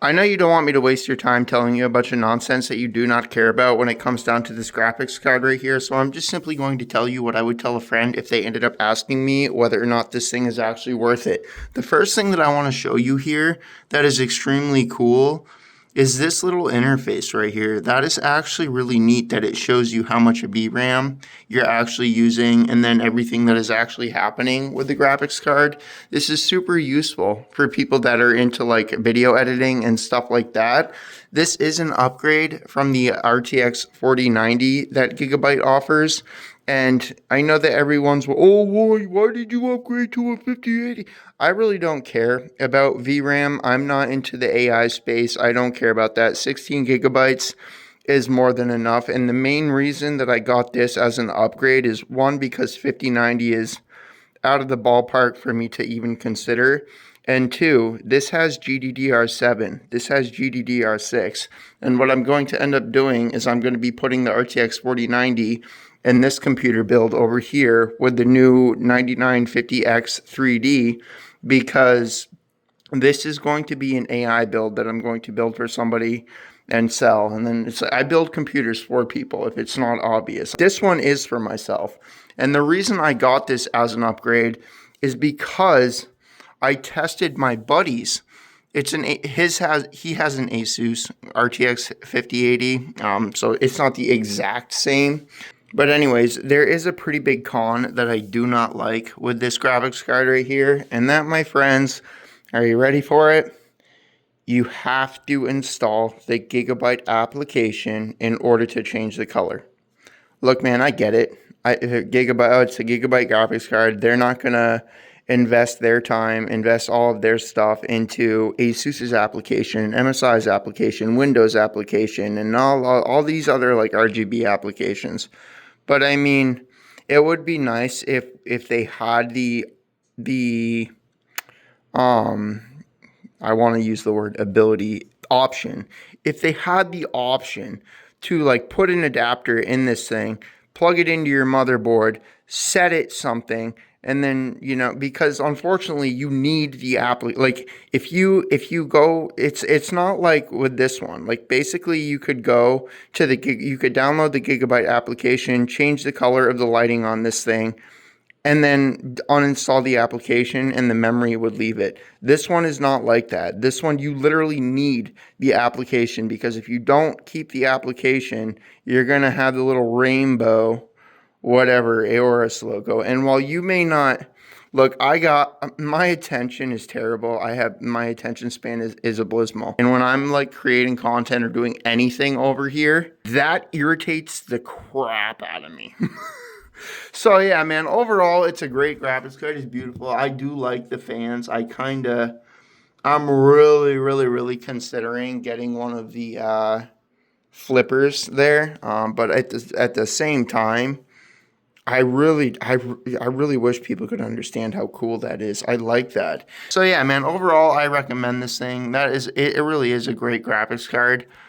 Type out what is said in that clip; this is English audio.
I know you don't want me to waste your time telling you a bunch of nonsense that you do not care about when it comes down to this graphics card right here, so I'm just simply going to tell you what I would tell a friend if they ended up asking me whether or not this thing is actually worth it. The first thing that I want to show you here that is extremely cool is this little interface right here. That is actually really neat that it shows you how much of VRAM you're actually using and then everything that is actually happening with the graphics card. This is super useful for people that are into like video editing and stuff like that. This is an upgrade from the RTX 4090 that Gigabyte offers. And I know that everyone's, oh, why did you upgrade to a 5080? I really don't care about VRAM. I'm not into the AI space. I don't care about that. 16 gigabytes is more than enough. And the main reason that I got this as an upgrade is one, because 5090 is out of the ballpark for me to even consider. And two, this has GDDR7, this has GDDR6. And what I'm going to end up doing is I'm going to be putting the RTX 4090 in this computer build over here with the new 9950X 3D, because this is going to be an AI build that I'm going to build for somebody and sell. And then I build computers for people if it's not obvious. This one is for myself. And the reason I got this as an upgrade is because I tested my buddy's. He has an ASUS RTX 5080, so it's not the exact same. But anyways, there is a pretty big con that I do not like with this graphics card right here, and that, my friends, are you ready for it? You have to install the Gigabyte application in order to change the color. Look, man, I get it. It's a Gigabyte graphics card. They're not gonna invest their time, invest all of their stuff into ASUS's application, MSI's application, Windows application, and all these other like RGB applications. But I mean, it would be nice if they had the I want to use the word option. If they had the option to like put an adapter in this thing, plug it into your motherboard, set it something, and then, you know, because unfortunately you need the app. Like if you go, it's not like with this one. Like basically you could go to you could download the Gigabyte application, change the color of the lighting on this thing, and then uninstall the application and the memory would leave it. This one is not like that. This one, you literally need the application, because if you don't keep the application, you're going to have the little rainbow, whatever, AORUS logo. And while you may not, look, my attention is terrible. My attention span is abysmal. And when I'm like creating content or doing anything over here, that irritates the crap out of me. So yeah, man, overall, it's a great graphics card. It's beautiful. I do like the fans. I'm really considering getting one of the flippers there. But at the same time, I really wish people could understand how cool that is. I like that. So yeah, man, overall, I recommend this thing. It really is a great graphics card.